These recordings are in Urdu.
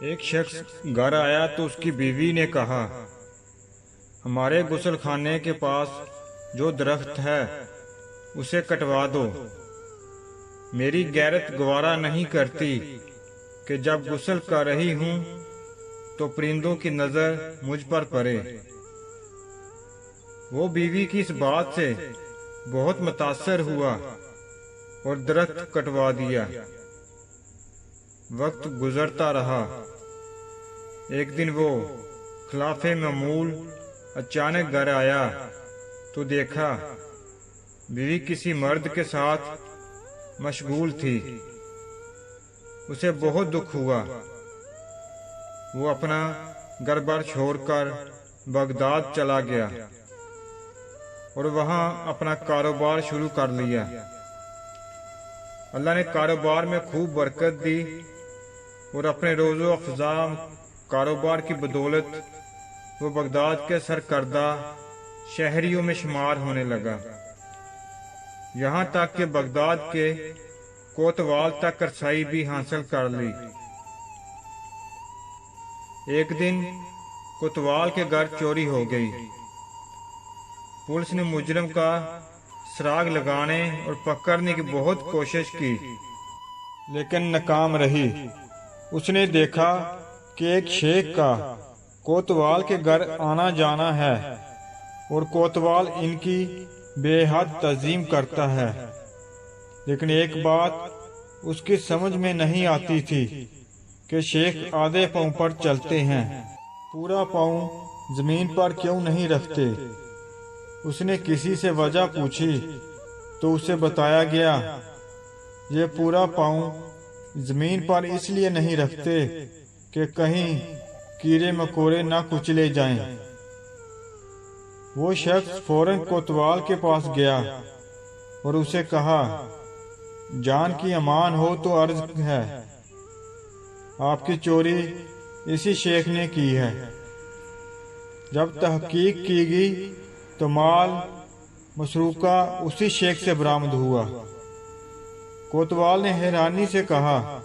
ایک شخص گھر آیا تو اس کی بیوی نے کہا، ہمارے غسل خانے کے پاس جو درخت ہے اسے کٹوا دو۔ میری غیرت گوارا نہیں کرتی کہ جب غسل کر رہی ہوں تو پرندوں کی نظر مجھ پر پڑے۔ وہ بیوی کی اس بات سے بہت متاثر ہوا اور درخت کٹوا دیا۔ وقت گزرتا رہا۔ ایک دن وہ خلاف معمول اچانک گھر آیا تو دیکھا بیوی کسی مرد کے ساتھ مشغول تھی۔ اسے بہت دکھ ہوا۔ وہ اپنا گھر بار چھوڑ کر بغداد چلا گیا اور وہاں اپنا کاروبار شروع کر لیا۔ اللہ نے کاروبار میں خوب برکت دی اور اپنے روز و افزا کاروبار کی بدولت وہ بغداد کے سرکردہ شہریوں میں شمار ہونے لگا، یہاں تک کہ بغداد کے کوتوال تک رسائی بھی حاصل کر لی۔ ایک دن کوتوال کے گھر چوری ہو گئی۔ پولیس نے مجرم کا سراغ لگانے اور پکڑنے کی بہت کوشش کی لیکن ناکام رہی۔ اس نے دیکھا کہ ایک شیخ کا کوتوال کے گھر آنا جانا ہے اور کوتوال ان کی بے حد تعظیم کرتا ہے، لیکن ایک بات اس کی سمجھ میں نہیں آتی تھی کہ شیخ آدھے پاؤں پر چلتے ہیں، پورا پاؤں زمین پر کیوں نہیں رکھتے۔ اس نے کسی سے وجہ پوچھی تو اسے بتایا گیا یہ پورا پاؤں زمین پر اس لیے نہیں رکھتے کہ کہیں کیڑے مکوڑے نہ کچلے جائیں۔ وہ شخص فوراً کوتوال کے پاس گیا اور اسے کہا، جان کی امان ہو تو عرض ہے، آپ کی چوری اسی شیخ نے کی ہے۔ جب تحقیق کی گئی تو مال مسروقہ اسی شیخ سے برآمد ہوا۔ کوتوال نے حیرانی سے کہا،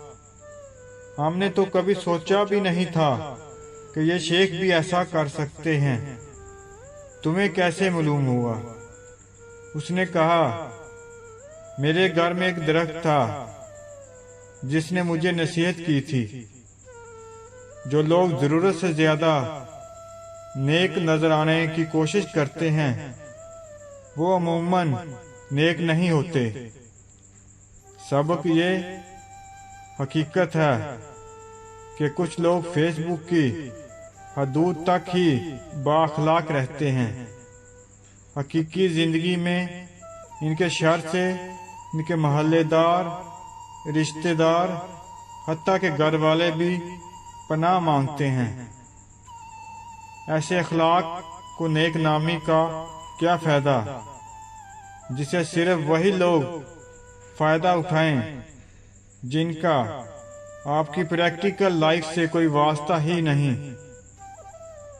ہم نے تو کبھی سوچا بھی نہیں تھا کہ یہ شیخ بھی ایسا کر سکتے ہیں، تمہیں کیسے معلوم ہوا؟ اس نے کہا، میرے گھر میں ایک درخت تھا جس نے مجھے نصیحت کی تھی، جو لوگ ضرورت سے زیادہ نیک نظر آنے کی کوشش کرتے ہیں وہ عموماً نیک نہیں ہوتے۔ سبق یہ حقیقت ہے کہ کچھ لوگ فیس بک کی حدود تک ہی بااخلاق رہتے ہیں، حقیقی زندگی میں ان کے شر سے ان کے محلے دار، رشتہ دار، حتیٰ کہ گھر والے بھی پناہ مانگتے ہیں۔ ایسے اخلاق کو نیک نامی کا کیا فائدہ جسے صرف وہی لوگ فائدہ اٹھائیں جن کا آپ کی پریکٹیکل لائف سے کوئی واسطہ ہی نہیں۔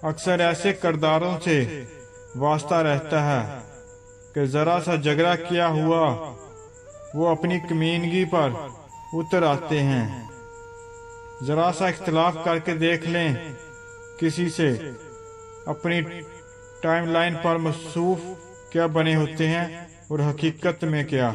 اکثر ایسے کرداروں سے واسطہ رہتا ہے کہ ذرا سا جھگڑا کیا ہوا وہ اپنی کمینگی پر اتر آتے ہیں۔ ذرا سا اختلاف کر کے دیکھ لیں کسی سے، اپنی ٹائم لائن پر مصروف کیا بنے ہوتے ہیں اور حقیقت میں کیا۔